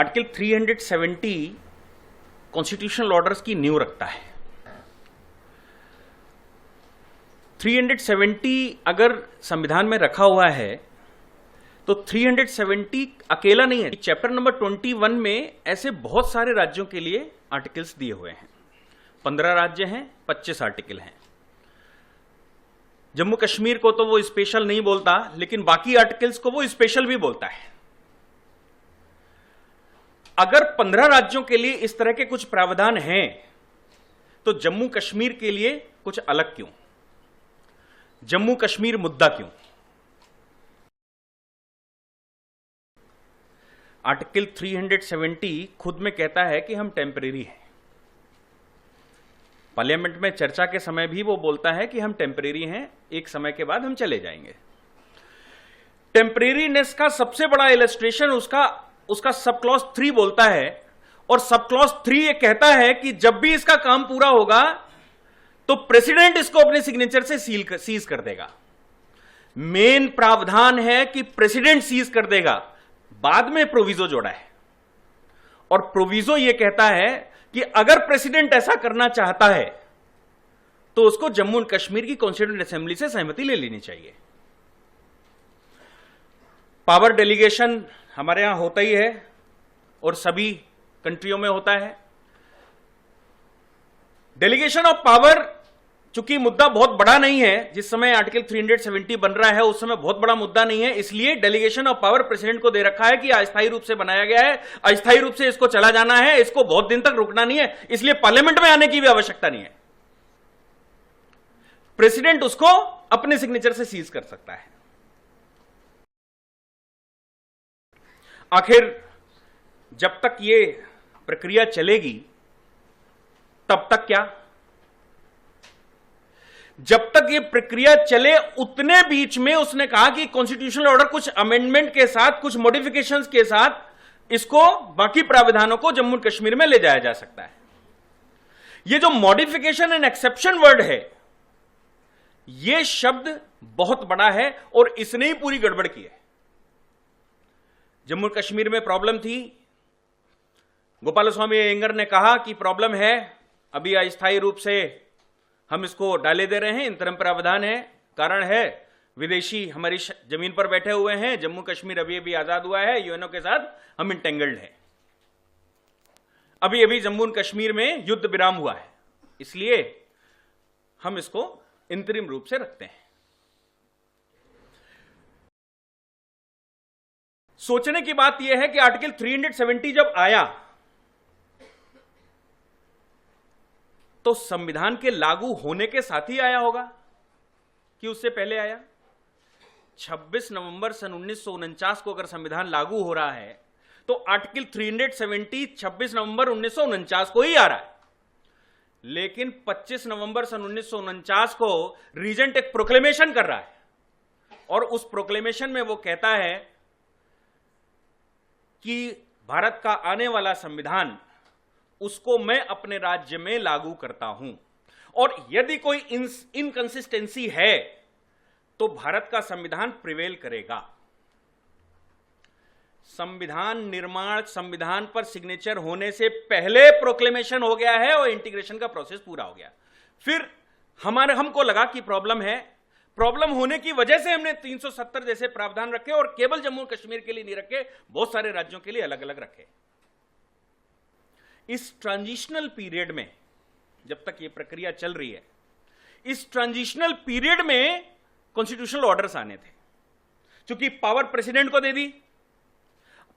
Article 370 constitutional orders की नींव रखता है। 370 अगर संविधान में रखा हुआ है तो 370 अकेला नहीं है। चैप्टर नंबर 21 में ऐसे बहुत सारे राज्यों के लिए आर्टिकल्स दिए हुए हैं। 15 राज्य हैं, 25 आर्टिकल हैं। जम्मू कश्मीर को तो वो स्पेशल नहीं बोलता, लेकिन बाकी आर्टिकल्स को वो स्पेशल भी बोलता है। अगर 15 राज्यों के लिए इस तरह के कुछ प्रावधान हैं तो जम्मू कश्मीर के लिए कुछ अलग क्यों? जम्मू कश्मीर मुद्दा क्यों? आर्टिकल 370 खुद में कहता है कि हम टेम्परेरी हैं। पार्लियामेंट में चर्चा के समय भी वो बोलता है कि हम टेम्परेरी हैं, एक समय के बाद हम चले जाएंगे। टेम्परेरीनेस का सबसे बड़ा इलस्ट्रेशन उसका सब क्लॉज 3 बोलता है, और सब क्लॉज 3 ये कहता है कि जब भी इसका काम पूरा होगा तो प्रेसिडेंट इसको अपने सिग्नेचर से सीज कर देगा। मेन प्रावधान है कि प्रेसिडेंट सीज कर देगा, बाद में प्रोविजो जोड़ा है। और प्रोविजो यह कहता है कि अगर प्रेसिडेंट ऐसा करना चाहता है तो उसको जम्मू एंड कश्मीर की कॉन्स्टिट्यूएंट असेंबली से सहमति ले लेनी चाहिए। पावर डेलीगेशन हमारे यहां होता ही है और सभी कंट्रियों में होता है। डेलीगेशन ऑफ पावर चूंकि मुद्दा बहुत बड़ा नहीं है, जिस समय आर्टिकल 370 बन रहा है उस समय बहुत बड़ा मुद्दा नहीं है, इसलिए डेलीगेशन ऑफ पावर प्रेसिडेंट को दे रखा है कि अस्थायी रूप से बनाया गया है, अस्थायी रूप से इसको चला जाना है, इसको बहुत दिन तक रुकना नहीं है, इसलिए पार्लियामेंट में आने की भी आवश्यकता नहीं है। प्रेसिडेंट उसको अपने सिग्नेचर से सीज कर सकता है। आखिर जब तक ये प्रक्रिया चलेगी तब तक क्या? जब तक ये प्रक्रिया चले उतने बीच में उसने कहा कि कॉन्स्टिट्यूशनल ऑर्डर कुछ अमेंडमेंट के साथ, कुछ मॉडिफिकेशंस के साथ इसको बाकी प्रावधानों को जम्मू कश्मीर में ले जाया जा सकता है। ये जो मॉडिफिकेशन एंड एक्सेप्शन वर्ड है, ये शब्द बहुत बड़ा है और इसने ही पूरी गड़बड़ की है। जम्मू कश्मीर में प्रॉब्लम थी, गोपाल स्वामी अयंगर ने कहा कि प्रॉब्लम है, अभी अस्थायी रूप से हम इसको डाले दे रहे हैं, इंतरिम प्रावधान है, कारण है विदेशी हमारी जमीन पर बैठे हुए हैं, जम्मू कश्मीर अभी अभी आजाद हुआ है, यूएनओ के साथ हम इंटेंगल्ड हैं, अभी अभी जम्मू कश्मीर में युद्ध विराम हुआ है, इसलिए हम इसको इंतरिम रूप से रखते हैं। सोचने की बात यह है कि आर्टिकल 370 जब आया तो संविधान के लागू होने के साथ ही आया होगा कि उससे पहले आया? 26 नवंबर सन 1949 को अगर संविधान लागू हो रहा है तो आर्टिकल 370 26 नवंबर 1949 को ही आ रहा है। लेकिन 25 नवंबर सन 1949 को रीजेंट एक प्रोक्लेमेशन कर रहा है और उस प्रोक्लेमेशन में वो कहता है कि भारत का आने वाला संविधान उसको मैं अपने राज्य में लागू करता हूं, और यदि कोई इनकंसिस्टेंसी है तो भारत का संविधान प्रिवेल करेगा। संविधान निर्माण, संविधान पर सिग्नेचर होने से पहले प्रोक्लेमेशन हो गया है और इंटीग्रेशन का प्रोसेस पूरा हो गया। फिर हमको लगा कि प्रॉब्लम है, प्रॉब्लम होने की वजह से हमने 370 जैसे प्रावधान रखे और केवल जम्मू कश्मीर के लिए नहीं रखे, बहुत सारे राज्यों के लिए अलग अलग रखे। इस ट्रांजिशनल पीरियड में, जब तक ये प्रक्रिया चल रही है, इस ट्रांजिशनल पीरियड में कॉन्स्टिट्यूशनल ऑर्डर्स आने थे। क्योंकि पावर प्रेसिडेंट को दे दी,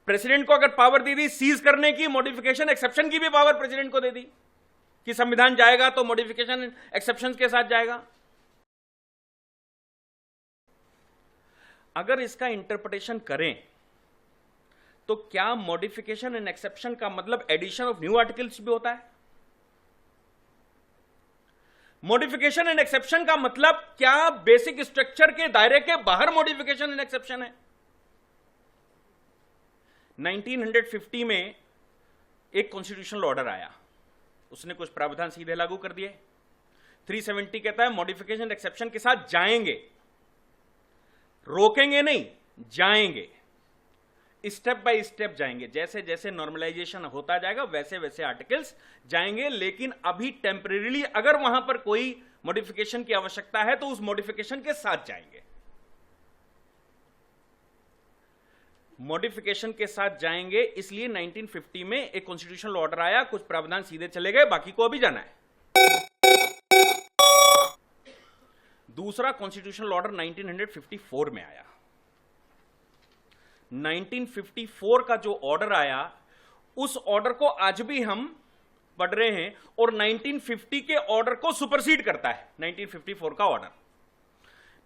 प्रेसिडेंट को अगर पावर दे दी सीज करने की, मॉडिफिकेशन एक्सेप्शन की भी पावर प्रेसिडेंट को दे दी कि संविधान जाएगा तो मॉडिफिकेशन एक्सेप्शन के साथ जाएगा। अगर इसका इंटरप्रिटेशन करें तो क्या मॉडिफिकेशन एंड एक्सेप्शन का मतलब एडिशन ऑफ न्यू आर्टिकल्स भी होता है? मॉडिफिकेशन एंड एक्सेप्शन का मतलब क्या बेसिक स्ट्रक्चर के दायरे के बाहर मॉडिफिकेशन एंड एक्सेप्शन है? 1950 में एक कॉन्स्टिट्यूशनल ऑर्डर आया, उसने कुछ प्रावधान सीधे लागू कर दिए। 370 कहता है मॉडिफिकेशन एक्सेप्शन के साथ जाएंगे, रोकेंगे नहीं, जाएंगे। स्टेप बाय स्टेप जाएंगे, जैसे जैसे नॉर्मलाइजेशन होता जाएगा वैसे वैसे आर्टिकल्स जाएंगे, लेकिन अभी टेम्परेरीली अगर वहां पर कोई मॉडिफिकेशन की आवश्यकता है तो उस मॉडिफिकेशन के साथ जाएंगे, मॉडिफिकेशन के साथ जाएंगे। इसलिए 1950 में एक कॉन्स्टिट्यूशनल ऑर्डर आया, कुछ प्रावधान सीधे चले गए, बाकी को अभी जाना है। दूसरा कॉन्स्टिट्यूशनल ऑर्डर 1954 में आया। 1954 का जो ऑर्डर आया, उस ऑर्डर को आज भी हम पढ़ रहे हैं और 1950 के ऑर्डर को सुपरसीड करता है। 1954 का ऑर्डर,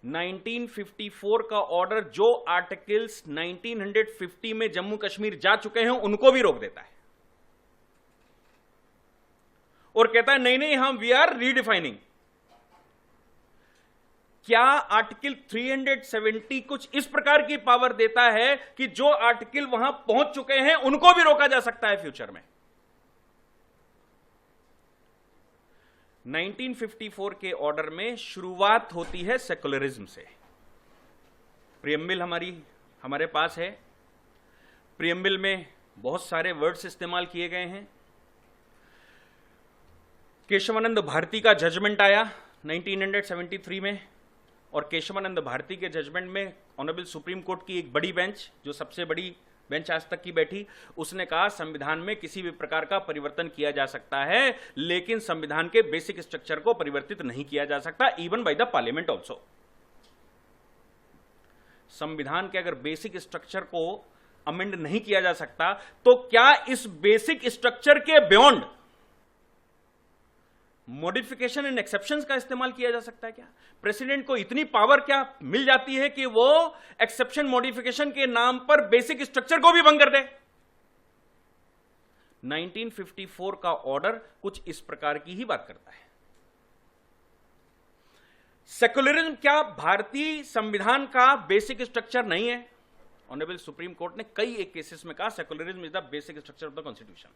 1954 का ऑर्डर जो आर्टिकल्स 1950 में जम्मू कश्मीर जा चुके हैं उनको भी रोक देता है और कहता है नहीं नहीं, हम वी आर रीडिफाइनिंग। क्या आर्टिकल 370 कुछ इस प्रकार की पावर देता है कि जो आर्टिकल वहां पहुंच चुके हैं उनको भी रोका जा सकता है फ्यूचर में? 1954 के ऑर्डर में शुरुआत होती है सेकुलरिज्म से। प्रियम्बिल हमारे पास है, प्रियम्बिल में बहुत सारे वर्ड्स इस्तेमाल किए गए हैं। केशवानंद भारती का जजमेंट आया 1973 में, और केशवानंद भारती के जजमेंट में ऑनरेबल सुप्रीम कोर्ट की एक बड़ी बेंच, जो सबसे बड़ी बेंच आज तक की बैठी, उसने कहा संविधान में किसी भी प्रकार का परिवर्तन किया जा सकता है, लेकिन संविधान के बेसिक स्ट्रक्चर को परिवर्तित नहीं किया जा सकता, even by the parliament also. संविधान के अगर बेसिक स्ट्रक्चर को अमेंड नहीं किया जा सकता तो क्या इस बेसिक स्ट्रक्चर के बियॉन्ड मॉडिफिकेशन एंड एक्सेप्शंस का इस्तेमाल किया जा सकता है? क्या प्रेसिडेंट को इतनी पावर क्या मिल जाती है कि वो एक्सेप्शन मॉडिफिकेशन के नाम पर बेसिक स्ट्रक्चर को भी भंग कर दे? 1954 का ऑर्डर कुछ इस प्रकार की ही बात करता है। सेकुलरिज्म क्या भारतीय संविधान का बेसिक स्ट्रक्चर नहीं है? ऑनरेबल सुप्रीम कोर्ट ने कई एक केसेस में कहा secularism is the basic structure of the constitution.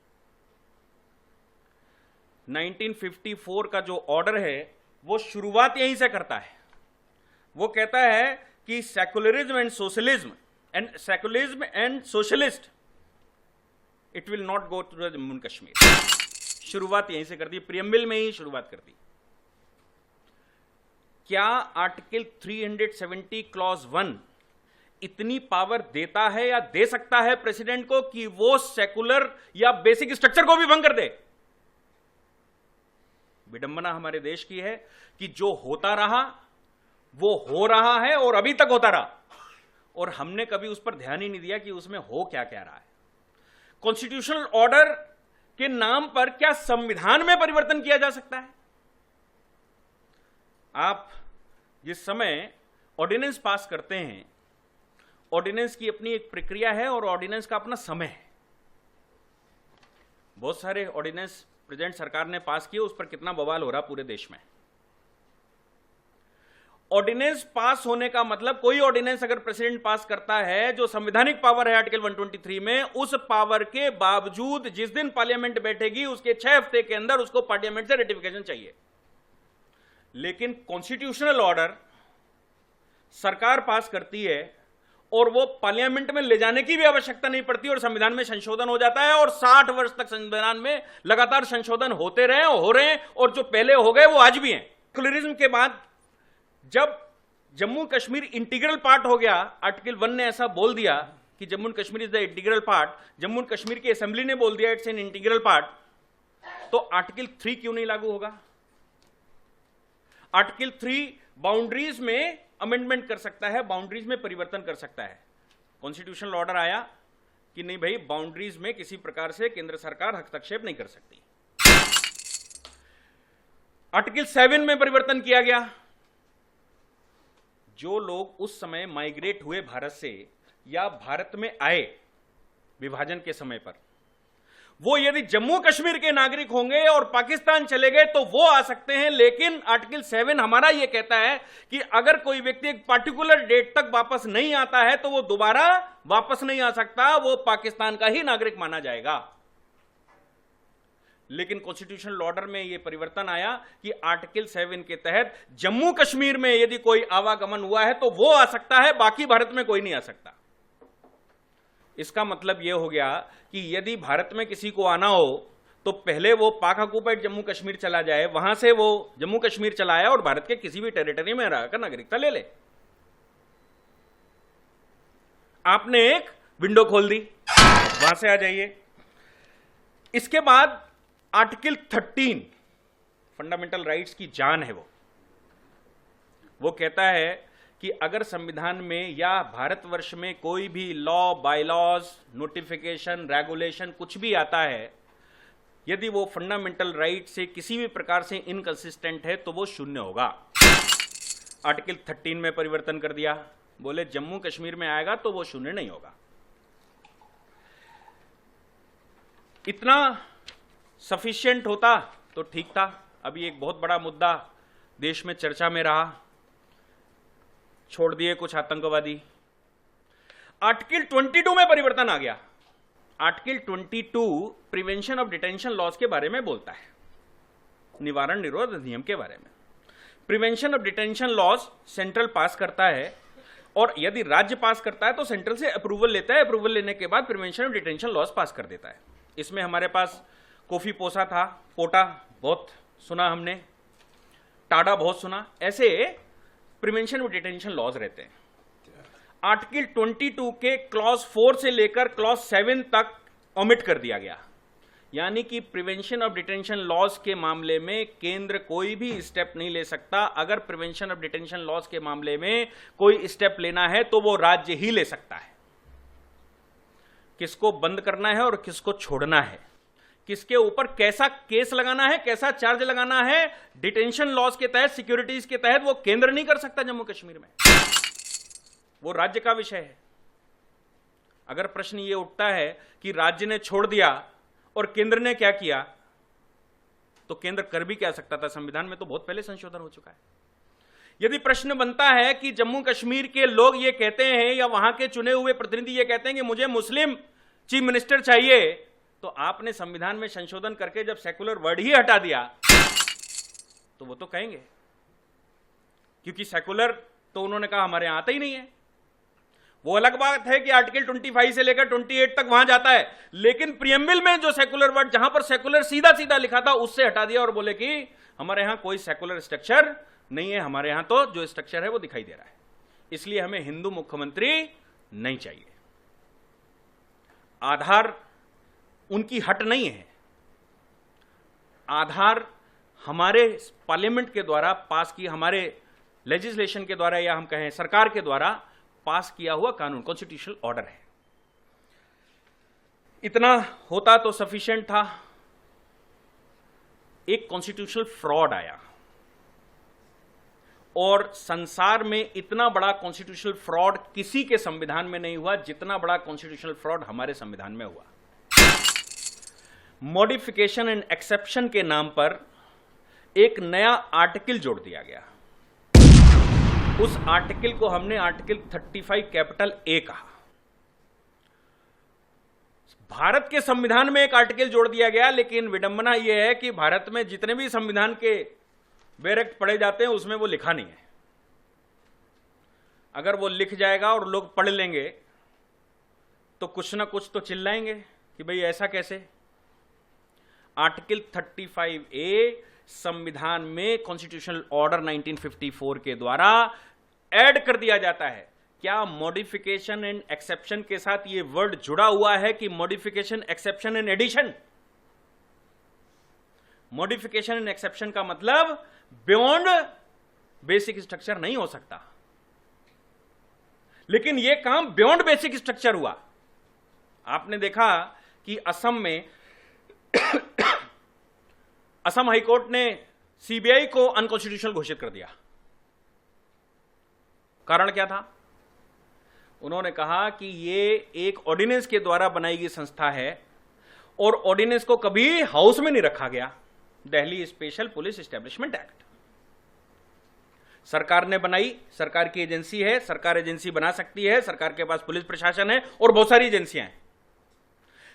1954 का जो ऑर्डर है वो शुरुआत यहीं से करता है। वो कहता है कि secularism and socialist it will not go to the Jammu and Kashmir. शुरुआत यहीं से कर दी, प्रियम्बिल में ही शुरुआत कर दी। क्या आर्टिकल 370 क्लॉज 1 इतनी पावर देता है या दे सकता है प्रेसिडेंट को कि वो सेकुलर या बेसिक स्ट्रक्चर को भी भंग कर दे? विडंबना हमारे देश की है कि जो होता रहा वो हो रहा है और अभी तक होता रहा, और हमने कभी उस पर ध्यान ही नहीं दिया कि उसमें हो क्या क्या रहा है। कॉन्स्टिट्यूशनल ऑर्डर के नाम पर क्या संविधान में परिवर्तन किया जा सकता है? आप जिस समय ऑर्डिनेंस पास करते हैं, ऑर्डिनेंस की अपनी एक प्रक्रिया है और ऑर्डिनेंस का अपना समय है। बहुत सारे ऑर्डिनेंस प्रेजेंट सरकार ने पास किए, उस पर कितना बवाल हो रहा पूरे देश में। ऑर्डिनेंस पास होने का मतलब, कोई ऑर्डिनेंस अगर प्रेसिडेंट पास करता है जो संवैधानिक पावर है आर्टिकल 123 में, उस पावर के बावजूद जिस दिन पार्लियामेंट बैठेगी उसके 6 हफ्ते के अंदर उसको पार्लियामेंट से रेटिफिकेशन चाहिए। लेकिन कॉन्स्टिट्यूशनल ऑर्डर सरकार पास करती है और वो पार्लियामेंट में ले जाने की भी आवश्यकता नहीं पड़ती और संविधान में संशोधन हो जाता है, और 60 वर्ष तक संविधान में लगातार संशोधन होते रहे, हो रहे हैं, और जो पहले हो गए वो आज भी हैं। सेकुलरिज्म के बाद जब जम्मू कश्मीर इंटीग्रल पार्ट हो गया, आर्टिकल 1 ने ऐसा बोल दिया कि Jammu and Kashmir is the integral part, Jammu and Kashmir की असेंबली ने बोल दिया इट्स एन इंटीग्रल पार्ट, तो आर्टिकल 3 क्यों नहीं लागू होगा? आर्टिकल 3 बाउंड्रीज में अमेंडमेंट कर सकता है, बाउंड्रीज में परिवर्तन कर सकता है। कॉन्स्टिट्यूशनल ऑर्डर आया कि नहीं भाई, बाउंड्रीज में किसी प्रकार से केंद्र सरकार हस्तक्षेप नहीं कर सकती। आर्टिकल 7 में परिवर्तन किया गया। जो लोग उस समय माइग्रेट हुए भारत से या भारत में आए विभाजन के समय पर, वो यदि जम्मू कश्मीर के नागरिक होंगे और पाकिस्तान चले गए तो वो आ सकते हैं, लेकिन आर्टिकल 7 हमारा यह कहता है कि अगर कोई व्यक्ति एक पार्टिकुलर डेट तक वापस नहीं आता है तो वो दोबारा वापस नहीं आ सकता, वो पाकिस्तान का ही नागरिक माना जाएगा। लेकिन कॉन्स्टिट्यूशनल ऑर्डर में यह परिवर्तन आया कि आर्टिकल 7 के तहत जम्मू कश्मीर में यदि कोई आवागमन हुआ है तो वो आ सकता है, बाकी भारत में कोई नहीं आ सकता। इसका मतलब यह हो गया कि यदि भारत में किसी को आना हो तो पहले वो पाक ऑक्युपाइड जम्मू कश्मीर चला जाए, वहां से वो जम्मू कश्मीर चला आए और भारत के किसी भी टेरिटरी में रहकर नागरिकता ले ले। आपने एक विंडो खोल दी, वहां से आ जाइए। इसके बाद आर्टिकल 13 फंडामेंटल राइट्स की जान है, वो कहता है कि अगर संविधान में या भारतवर्ष में कोई भी लॉ, बायलॉज, नोटिफिकेशन, रेगुलेशन कुछ भी आता है, यदि वो फंडामेंटल राइट से किसी भी प्रकार से इनकंसिस्टेंट है तो वो शून्य होगा। आर्टिकल 13 में परिवर्तन कर दिया, बोले जम्मू कश्मीर में आएगा तो वो शून्य नहीं होगा। इतना सफिशिएंट होता तो ठीक था। अभी एक बहुत बड़ा मुद्दा देश में चर्चा में रहा, छोड़ दिए कुछ आतंकवादी। आर्टिकल 22 में परिवर्तन आ गया। Article 22 prevention of detention laws के बारे में बोलता है, निवारण निरोध अधिनियम के बारे में। Prevention of detention laws central pass करता है, और यदि राज्य पास करता है तो सेंट्रल से अप्रूवल लेता है, अप्रूवल लेने के बाद प्रिवेंशन ऑफ डिटेंशन लॉज पास कर देता है। इसमें हमारे पास कोफी पोसा था, पोटा बहुत सुना हमने, टाडा बहुत सुना, ऐसे प्रिवेंशन ऑफ डिटेंशन लॉज रहते हैं। आर्टिकल 22 के क्लॉज 4 से लेकर क्लॉज 7 तक ओमिट कर दिया गया, यानी कि प्रिवेंशन ऑफ डिटेंशन लॉज के मामले में केंद्र कोई भी स्टेप नहीं ले सकता। अगर प्रिवेंशन ऑफ डिटेंशन लॉज के मामले में कोई स्टेप लेना है तो वो राज्य ही ले सकता है। किसको बंद करना है और किसको छोड़ना है, किसके ऊपर कैसा केस लगाना है, कैसा चार्ज लगाना है, डिटेंशन लॉज के तहत, सिक्योरिटीज के तहत, वो केंद्र नहीं कर सकता जम्मू कश्मीर में, वो राज्य का विषय है। अगर प्रश्न ये उठता है कि राज्य ने छोड़ दिया और केंद्र ने क्या किया, तो केंद्र कर भी क्या सकता था, संविधान में तो बहुत पहले संशोधन हो चुका है। यदि प्रश्न बनता है कि जम्मू कश्मीर के लोग ये कहते हैं या वहां के चुने हुए प्रतिनिधि ये कहते हैं कि मुझे मुस्लिम चीफ मिनिस्टर चाहिए, तो आपने संविधान में संशोधन करके जब सेकुलर वर्ड ही हटा दिया तो वो तो कहेंगे, क्योंकि सेकुलर तो उन्होंने कहा हमारे यहां आता ही नहीं है। वो अलग बात है कि आर्टिकल 25 से लेकर 28 तक वहां जाता है, लेकिन प्रियम्बल में जो सेकुलर वर्ड, जहां पर सेकुलर सीधा सीधा लिखा था, उससे हटा दिया और बोले कि हमारे यहां कोई सेकुलर स्ट्रक्चर नहीं है, हमारे यहां तो जो स्ट्रक्चर है वो दिखाई दे रहा है, इसलिए हमें हिंदू मुख्यमंत्री नहीं चाहिए। आधार उनकी हट नहीं है, आधार हमारे पार्लियामेंट के द्वारा पास की, हमारे लेजिस्लेशन के द्वारा, या हम कहें सरकार के द्वारा पास किया हुआ कानून, कॉन्स्टिट्यूशनल ऑर्डर है। इतना होता तो सफिशिएंट था। एक कॉन्स्टिट्यूशनल फ्रॉड आया, और संसार में इतना बड़ा कॉन्स्टिट्यूशनल फ्रॉड किसी के संविधान में नहीं हुआ जितना बड़ा कॉन्स्टिट्यूशनल फ्रॉड हमारे संविधान में हुआ। मॉडिफिकेशन एंड एक्सेप्शन के नाम पर एक नया आर्टिकल जोड़ दिया गया। उस आर्टिकल को हमने आर्टिकल 35 कैपिटल ए कहा। भारत के संविधान में एक आर्टिकल जोड़ दिया गया, लेकिन विडंबना यह है कि भारत में जितने भी संविधान के बैरेक्ट पढ़े जाते हैं उसमें वो लिखा नहीं है। अगर वो लिख जाएगा और लोग पढ़ लेंगे तो कुछ ना कुछ तो चिल्लाएंगे कि भाई ऐसा कैसे। आर्टिकल 35A संविधान में कॉन्स्टिट्यूशनल ऑर्डर 1954 के द्वारा ऐड कर दिया जाता है। क्या मॉडिफिकेशन एंड एक्सेप्शन के साथ ये वर्ड जुड़ा हुआ है कि modification, exception and addition? Modification and exception का मतलब बियॉन्ड बेसिक स्ट्रक्चर नहीं हो सकता, लेकिन यह काम बियॉन्ड बेसिक स्ट्रक्चर हुआ। आपने देखा कि असम में असम हाईकोर्ट ने सीबीआई को अनकॉन्स्टिट्यूशनल घोषित कर दिया। कारण क्या था? उन्होंने कहा कि यह एक ऑर्डिनेंस के द्वारा बनाई गई संस्था है और ऑर्डिनेंस को कभी हाउस में नहीं रखा गया। Delhi special police establishment act सरकार ने बनाई, सरकार की एजेंसी है, सरकार एजेंसी बना सकती है, सरकार के पास पुलिस प्रशासन है और बहुत सारी एजेंसियां हैं,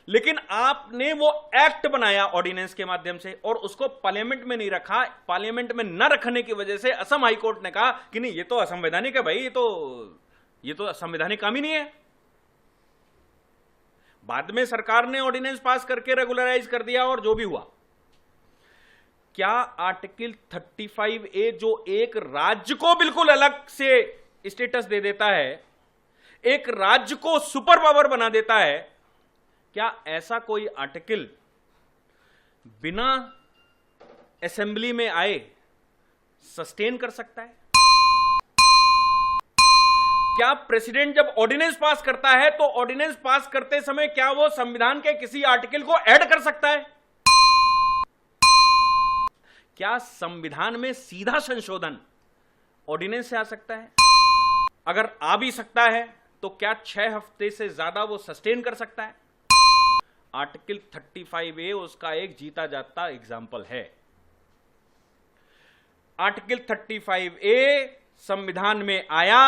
लेकिन आपने वो एक्ट बनाया ऑर्डिनेंस के माध्यम से और उसको पार्लियामेंट में नहीं रखा। पार्लियामेंट में न रखने की वजह से असम हाईकोर्ट ने कहा कि नहीं, ये तो असंवैधानिक है भाई, ये तो संवैधानिक काम ही नहीं है। बाद में सरकार ने ऑर्डिनेंस पास करके रेगुलराइज कर दिया और जो भी हुआ। क्या आर्टिकल 35A जो एक राज्य को बिल्कुल अलग से स्टेटस दे देता है, एक राज्य को सुपर पावर बना देता है, क्या ऐसा कोई आर्टिकल बिना असेंबली में आए सस्टेन कर सकता है? क्या प्रेसिडेंट जब ऑर्डिनेंस पास करता है तो ऑर्डिनेंस पास करते समय क्या वो संविधान के किसी आर्टिकल को ऐड कर सकता है? क्या संविधान में सीधा संशोधन ऑर्डिनेंस से आ सकता है? अगर आ भी सकता है तो क्या 6 हफ्ते से ज्यादा वो सस्टेन कर सकता है? आर्टिकल 35A उसका एक जीता जाता एग्जाम्पल है। आर्टिकल 35A संविधान में आया,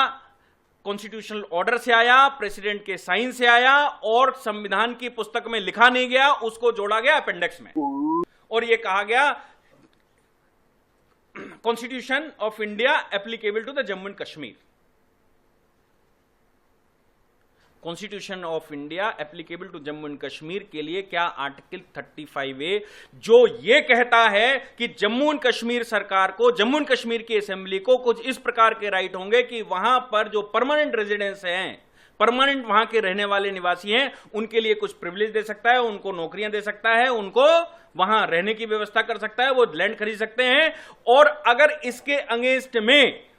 कॉन्स्टिट्यूशनल ऑर्डर से आया, प्रेसिडेंट के साइन से आया और संविधान की पुस्तक में लिखा नहीं गया, उसको जोड़ा गया अपेंडिक्स में और यह कहा गया constitution of India applicable to the Jammu and Kashmir. Constitution of India applicable to Jammu and Kashmir के लिए क्या आर्टिकल 35A जो यह कहता है कि जम्मू एंड कश्मीर सरकार को, जम्मू एंड कश्मीर की असेंबली को कुछ इस प्रकार के राइट होंगे कि वहां पर जो परमानेंट रेजिडेंस हैं, परमानेंट वहां के रहने वाले निवासी हैं, उनके लिए कुछ प्रिविलेज दे सकता है, उनको नौकरियां दे सकता है, उनको वहां रहने की व्यवस्था कर सकता है, वो लैंड खरीद सकते हैं। और अगर इसके अगेंस्ट में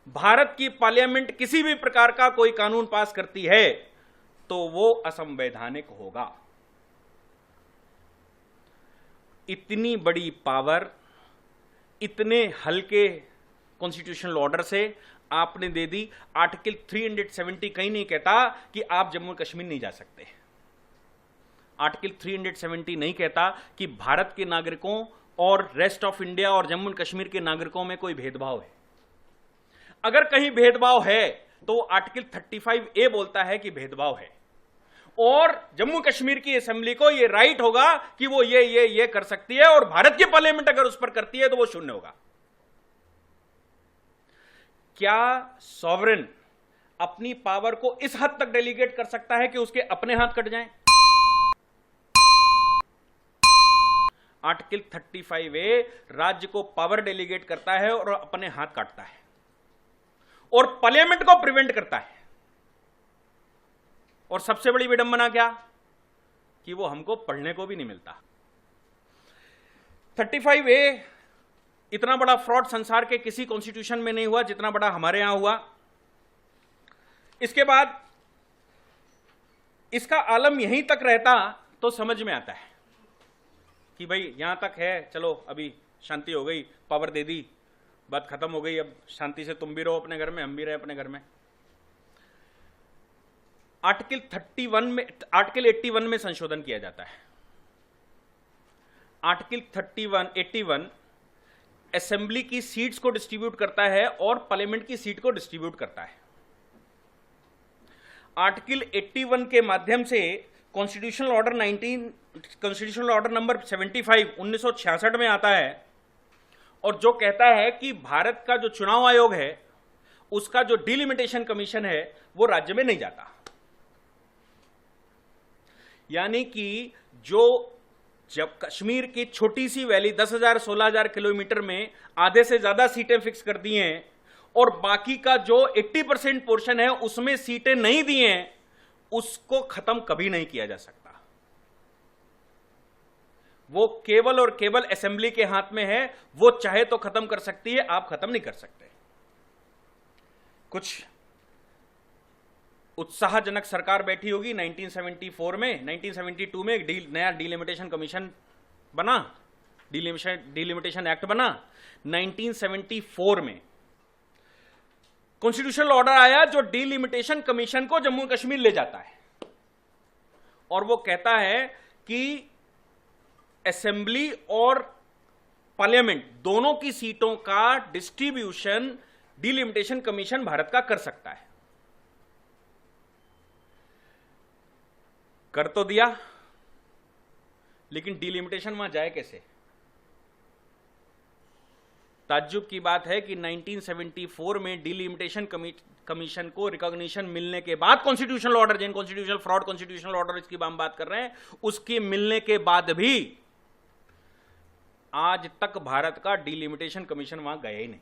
भारत की पार्लियामेंट किसी भी प्रकार का कोई कानून पास करती है तो वो असंवैधानिक होगा। इतनी बड़ी पावर इतने हल्के कॉन्स्टिट्यूशनल ऑर्डर से आपने दे दी। आर्टिकल 370 कहीं नहीं कहता कि आप जम्मू कश्मीर नहीं जा सकते। आर्टिकल 370 नहीं कहता कि भारत के नागरिकों और रेस्ट ऑफ इंडिया और जम्मू एंड कश्मीर के नागरिकों में कोई भेदभाव है। अगर कहीं भेदभाव है तो आर्टिकल 35A बोलता है कि भेदभाव है और जम्मू कश्मीर की असेंबली को यह राइट होगा कि वो ये कर सकती है और भारत की पार्लियामेंट अगर उस पर करती है तो वो शून्य होगा। क्या सॉवरेन अपनी पावर को इस हद तक डेलीगेट कर सकता है कि उसके अपने हाथ कट जाएं? आर्टिकल 35A राज्य को पावर डेलीगेट करता है और अपने हाथ काटता है और पार्लियामेंट को प्रिवेंट करता है। और सबसे बड़ी विडंबना क्या कि वो हमको पढ़ने को भी नहीं मिलता। 35A इतना बड़ा फ्रॉड संसार के किसी कॉन्स्टिट्यूशन में नहीं हुआ जितना बड़ा हमारे यहां हुआ। इसके बाद इसका आलम यहीं तक रहता तो समझ में आता है कि भाई यहां तक है, चलो अभी शांति हो गई, पावर दे दी, बात खत्म हो गई, अब शांति से तुम भी रहो अपने घर में, हम भी रहे अपने घर में। आर्टिकल 81 में संशोधन किया जाता है। आर्टिकल 81 असेंबली की सीट्स को डिस्ट्रीब्यूट करता है और पार्लियामेंट की सीट को डिस्ट्रीब्यूट करता है। आर्टिकल 81 के माध्यम से कॉन्स्टिट्यूशनल ऑर्डर नंबर 75 1966 में आता है और जो कहता है कि भारत का जो चुनाव आयोग है उसका जो डिलिमिटेशन कमीशन है वो राज्य में नहीं जाता। यानी कि जो जब कश्मीर की छोटी सी वैली 10,000 16,000 किलोमीटर में आधे से ज्यादा सीटें फिक्स कर दी हैं और बाकी का जो 80% पोर्शन है उसमें सीटें नहीं दी हैं, उसको खत्म कभी नहीं किया जा सकता। वो केवल और केवल असेंबली के हाथ में है, वो चाहे तो खत्म कर सकती है, आप खत्म नहीं कर सकते। कुछ उत्साहजनक सरकार बैठी होगी 1974 में, 1972 में एक नया डिलिमिटेशन कमीशन बना, डिलिमिटेशन एक्ट बना। 1974 में कॉन्स्टिट्यूशनल ऑर्डर आया जो डिलिमिटेशन कमीशन को जम्मू कश्मीर ले जाता है और वो कहता है कि असेंबली और पार्लियामेंट दोनों की सीटों का डिस्ट्रीब्यूशन डिलिमिटेशन कमीशन भारत का कर सकता है। कर तो दिया, लेकिन डिलिमिटेशन वहां जाए कैसे? ताज्जुब की बात है कि 1974 में डिलिमिटेशन कमीशन को रिकॉग्निशन मिलने के बाद कॉन्स्टिट्यूशनल ऑर्डर, जिन कॉन्स्टिट्यूशनल फ्रॉड कॉन्स्टिट्यूशनल ऑर्डर इसकी हम बात कर रहे हैं, उसके मिलने के बाद भी आज तक भारत का डिलिमिटेशन कमीशन वहां गया ही नहीं,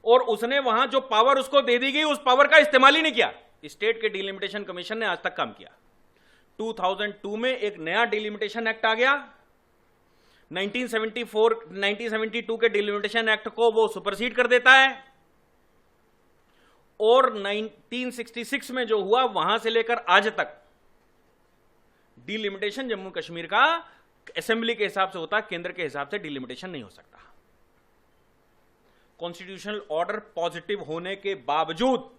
और उसने वहां जो पावर उसको दे दी गई उस पावर का इस्तेमाल ही नहीं किया। स्टेट के डिलिमिटेशन कमीशन ने आज तक काम किया। 2002 में एक नया डिलिमिटेशन एक्ट आ गया, 1972 के डिलिमिटेशन एक्ट को वो सुपरसीड कर देता है, और 1966 में जो हुआ वहां से लेकर आज तक डिलिमिटेशन जम्मू कश्मीर का असेंबली के हिसाब से होता, केंद्र के हिसाब से डिलिमिटेशन नहीं हो सकता। कॉन्स्टिट्यूशनल ऑर्डर पॉजिटिव होने के बावजूद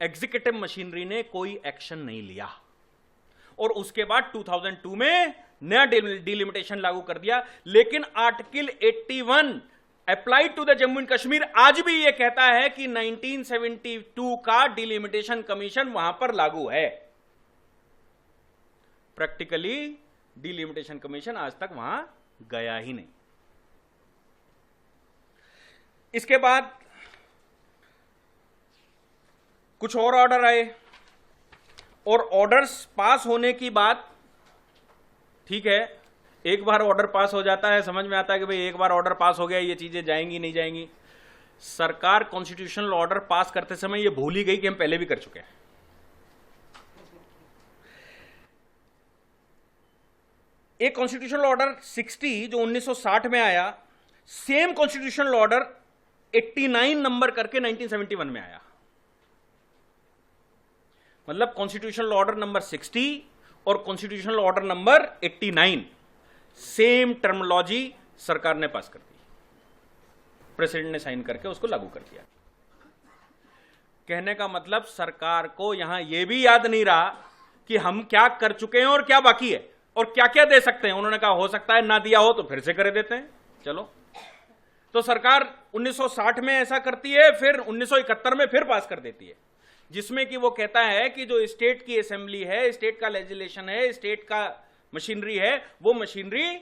एग्जीक्यूटिव मशीनरी ने कोई एक्शन नहीं लिया, और उसके बाद 2002 में नया डिलिमिटेशन लागू कर दिया। लेकिन article 81 applied to the Jammu and Kashmir आज भी यह कहता है कि 1972 का डिलिमिटेशन कमीशन वहां पर लागू है। प्रैक्टिकली डिलिमिटेशन कमीशन आज तक वहां गया ही नहीं। इसके बाद कुछ और ऑर्डर आए, और ऑर्डर्स पास होने की बात ठीक है, एक बार ऑर्डर पास हो जाता है, समझ में आता है कि भाई एक बार ऑर्डर पास हो गया, ये चीजें जाएंगी नहीं जाएंगी। सरकार कॉन्स्टिट्यूशनल ऑर्डर पास करते समय ये भूल ही गई कि हम पहले भी कर चुके हैं। एक कॉन्स्टिट्यूशनल ऑर्डर 60 जो 1960 में आया, सेम कॉन्स्टिट्यूशनल ऑर्डर 89 नंबर करके 1971 में आया। मतलब कॉन्स्टिट्यूशनल ऑर्डर नंबर 60 और constitutional order number 89 same terminology सरकार ने पास कर दी, प्रेसिडेंट ने साइन करके उसको लागू कर दिया। कहने का मतलब सरकार को यहां यह भी याद नहीं रहा कि हम क्या कर चुके हैं और क्या बाकी है और क्या क्या दे सकते हैं। उन्होंने कहा हो सकता है ना दिया हो तो फिर से कर देते हैं, चलो। तो सरकार 1960 में ऐसा करती है, फिर 1971 में फिर पास कर देती है, जिसमें कि वो कहता है कि जो स्टेट की असेंबली है, स्टेट का लेजिस्लेशन है, स्टेट का मशीनरी है, वो मशीनरी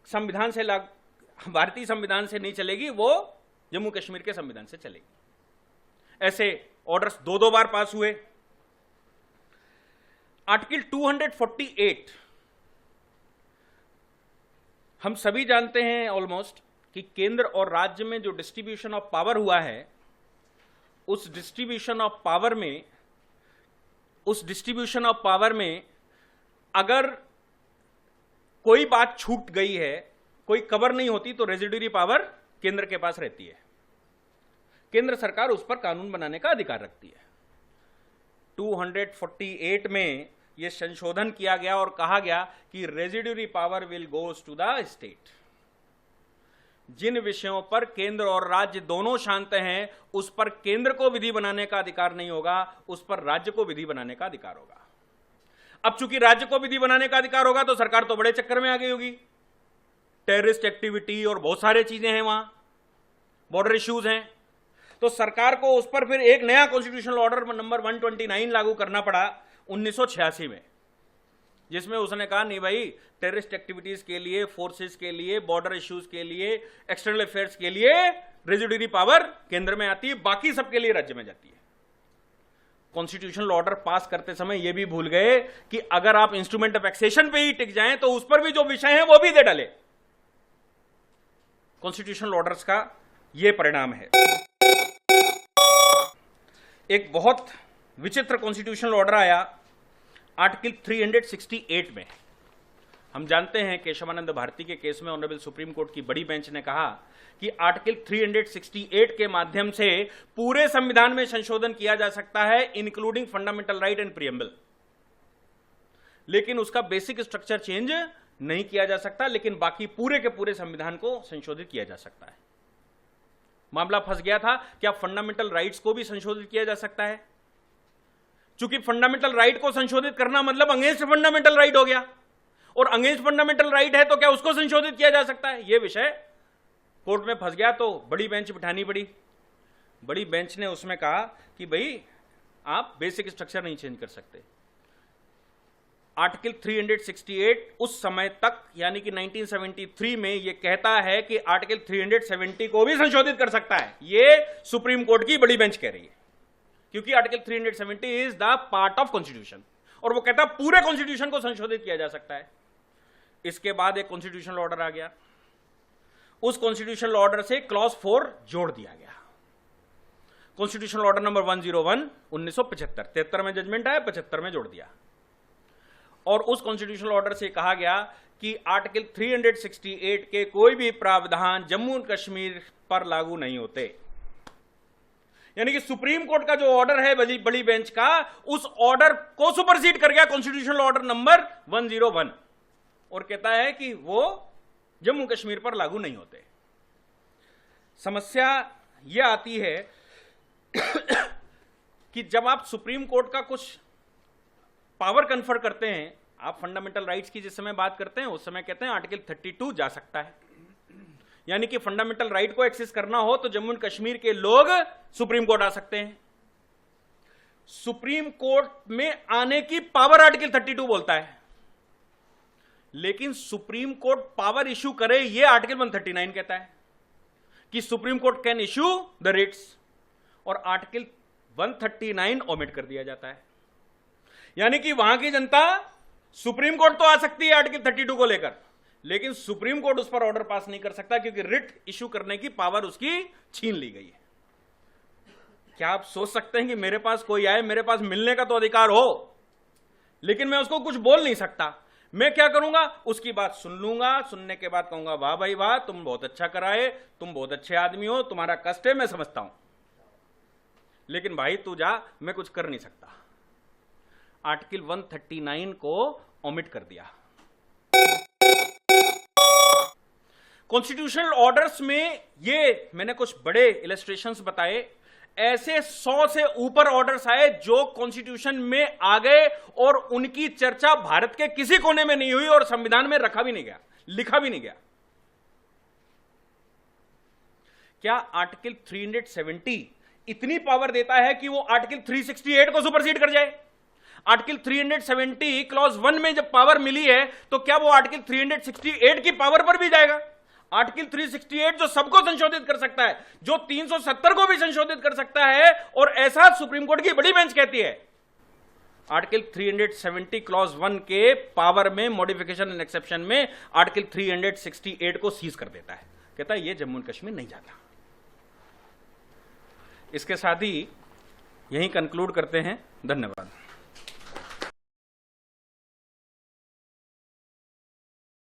संविधान से भारतीय संविधान से नहीं चलेगी, वो जम्मू कश्मीर के संविधान से चलेगी। ऐसे ऑर्डर्स दो बार पास हुए। आर्टिकल 248 हम सभी जानते हैं ऑलमोस्ट कि केंद्र और राज्य में जो डिस्ट्रीब्यूशन ऑफ पावर हुआ है, उस डिस्ट्रीब्यूशन ऑफ पावर में अगर कोई बात छूट गई है, कोई कवर नहीं होती, तो रेजिडुअरी पावर केंद्र के पास रहती है। केंद्र सरकार उस पर कानून बनाने का अधिकार रखती है। 248 में यह संशोधन किया गया और कहा गया कि residuary power will goes to the state. जिन विषयों पर केंद्र और राज्य दोनों शांत हैं, उस पर केंद्र को विधि बनाने का अधिकार नहीं होगा, उस पर राज्य को विधि बनाने का अधिकार होगा। अब चूंकि राज्य को विधि बनाने का अधिकार होगा तो सरकार तो बड़े चक्कर में आ गई होगी, टेररिस्ट एक्टिविटी और बहुत सारे चीजें हैं, वहां बॉर्डर इश्यूज हैं, तो सरकार को उस पर फिर एक नया कॉन्स्टिट्यूशनल ऑर्डर नंबर 129 लागू करना पड़ा 1986 में, जिसमें उसने कहा नहीं भाई, टेररिस्ट एक्टिविटीज के लिए, फोर्सेस के लिए, बॉर्डर इश्यूज के लिए, एक्सटर्नल अफेयर्स के लिए रेजिडुअरी पावर केंद्र में आती है, बाकी सबके लिए राज्य में जाती है। कॉन्स्टिट्यूशनल ऑर्डर पास करते समय यह भी भूल गए कि अगर आप इंस्ट्रूमेंट ऑफ एक्सेशन पे ही टिक जाएं तो उस पर भी जो विषय हैं वो भी दे डाले। कॉन्स्टिट्यूशनल ऑर्डर्स का यह परिणाम है। एक बहुत विचित्र कॉन्स्टिट्यूशनल ऑर्डर आया आर्टिकल 368 में। हम जानते हैं केशवानंद भारती के केस में ऑनरेबल सुप्रीम कोर्ट की बड़ी बेंच ने कहा कि आर्टिकल 368 के माध्यम से पूरे संविधान में संशोधन किया जा सकता है, including fundamental right and preamble, लेकिन उसका बेसिक स्ट्रक्चर चेंज नहीं किया जा सकता, लेकिन बाकी पूरे के पूरे संविधान को संशोधित किया जा सकता है। मामला फंस गया था, क्या फंडामेंटल राइट्स को भी संशोधित किया जा सकता है? चूंकि फंडामेंटल राइट को संशोधित करना मतलब अगेंस्ट फंडामेंटल राइट हो गया, और अगेंस्ट फंडामेंटल राइट है तो क्या उसको संशोधित किया जा सकता है? यह विषय कोर्ट में फंस गया, तो बड़ी बेंच बिठानी पड़ी। बड़ी बेंच ने उसमें कहा कि भाई आप बेसिक स्ट्रक्चर नहीं चेंज कर सकते, आर्टिकल 368 उस समय तक यानी कि 1973 में यह कहता है कि आर्टिकल 370 को भी संशोधित कर सकता है। यह सुप्रीम कोर्ट की बड़ी बेंच कह रही है, क्योंकि article 370 is the part of constitution, और वो कहता है पूरे कॉन्स्टिट्यूशन को संशोधित किया जा सकता है। इसके बाद एक कॉन्स्टिट्यूशनल ऑर्डर आ गया, उस कॉन्स्टिट्यूशनल ऑर्डर से क्लॉज 4 जोड़ दिया गया। कॉन्स्टिट्यूशनल ऑर्डर नंबर 101 1975, 73 में जजमेंट आया, 75 में जोड़ दिया। और उस कॉन्स्टिट्यूशनल ऑर्डर से कहा गया कि आर्टिकल 368 के कोई भी प्रावधान जम्मू और कश्मीर पर लागू नहीं होते। यानी कि सुप्रीम कोर्ट का जो ऑर्डर है बड़ी बेंच का, उस ऑर्डर को सुपरसीड कर गया कॉन्स्टिट्यूशनल ऑर्डर नंबर 101, और कहता है कि वो जम्मू कश्मीर पर लागू नहीं होते। समस्या यह आती है कि जब आप सुप्रीम कोर्ट का कुछ पावर कन्फर करते हैं, आप फंडामेंटल राइट्स की जिस समय बात करते हैं उस समय कहते हैं आर्टिकल 32 जा सकता है, यानी कि फंडामेंटल राइट को एक्सेस करना हो तो जम्मू एंड कश्मीर के लोग सुप्रीम कोर्ट आ सकते हैं। सुप्रीम कोर्ट में आने की पावर आर्टिकल 32 बोलता है, लेकिन सुप्रीम कोर्ट पावर इशू करे यह आर्टिकल 139 कहता है कि supreme court can issue the writs, और आर्टिकल 139 ओमिट कर दिया जाता है। यानी कि वहां की जनता सुप्रीम कोर्ट तो आ सकती है आर्टिकल 32 को लेकर, लेकिन सुप्रीम कोर्ट उस पर ऑर्डर पास नहीं कर सकता, क्योंकि रिट इशू करने की पावर उसकी छीन ली गई है। क्या आप सोच सकते हैं कि मेरे पास कोई आए, मेरे पास मिलने का तो अधिकार हो, लेकिन मैं उसको कुछ बोल नहीं सकता। मैं क्या करूंगा, उसकी बात सुन लूंगा, सुनने के बाद कहूंगा वाह भाई वाह, तुम बहुत अच्छा कराए, तुम बहुत अच्छे आदमी हो, तुम्हारा कष्ट है मैं समझता हूं, लेकिन भाई तू जा, मैं कुछ कर नहीं सकता। आर्टिकल 139 को ओमिट कर दिया। कॉन्स्टिट्यूशनल ऑर्डर्स में ये मैंने कुछ बड़े इलस्ट्रेशंस बताए, ऐसे 100 से ऊपर ऑर्डर्स आए जो कॉन्स्टिट्यूशन में आ गए और उनकी चर्चा भारत के किसी कोने में नहीं हुई और संविधान में रखा भी नहीं गया, लिखा भी नहीं गया। क्या आर्टिकल 370 इतनी पावर देता है कि वो आर्टिकल 368 को सुपरसीड कर जाए? आर्टिकल 370 क्लॉज 1 में जब पावर मिली है तो क्या वो आर्टिकल 368 की पावर पर भी जाएगा? आर्टिकल 368 जो सबको संशोधित कर सकता है, जो 370 को भी संशोधित कर सकता है, और ऐसा सुप्रीम कोर्ट की बड़ी बेंच कहती है, आर्टिकल 370 क्लॉज 1 के पावर में मॉडिफिकेशन एंड एक्सेप्शन में आर्टिकल 368 को सीज कर देता है, कहता है ये जम्मू एंड कश्मीर नहीं जाता। इसके साथ ही यहीं कंक्लूड करते हैं। धन्यवाद।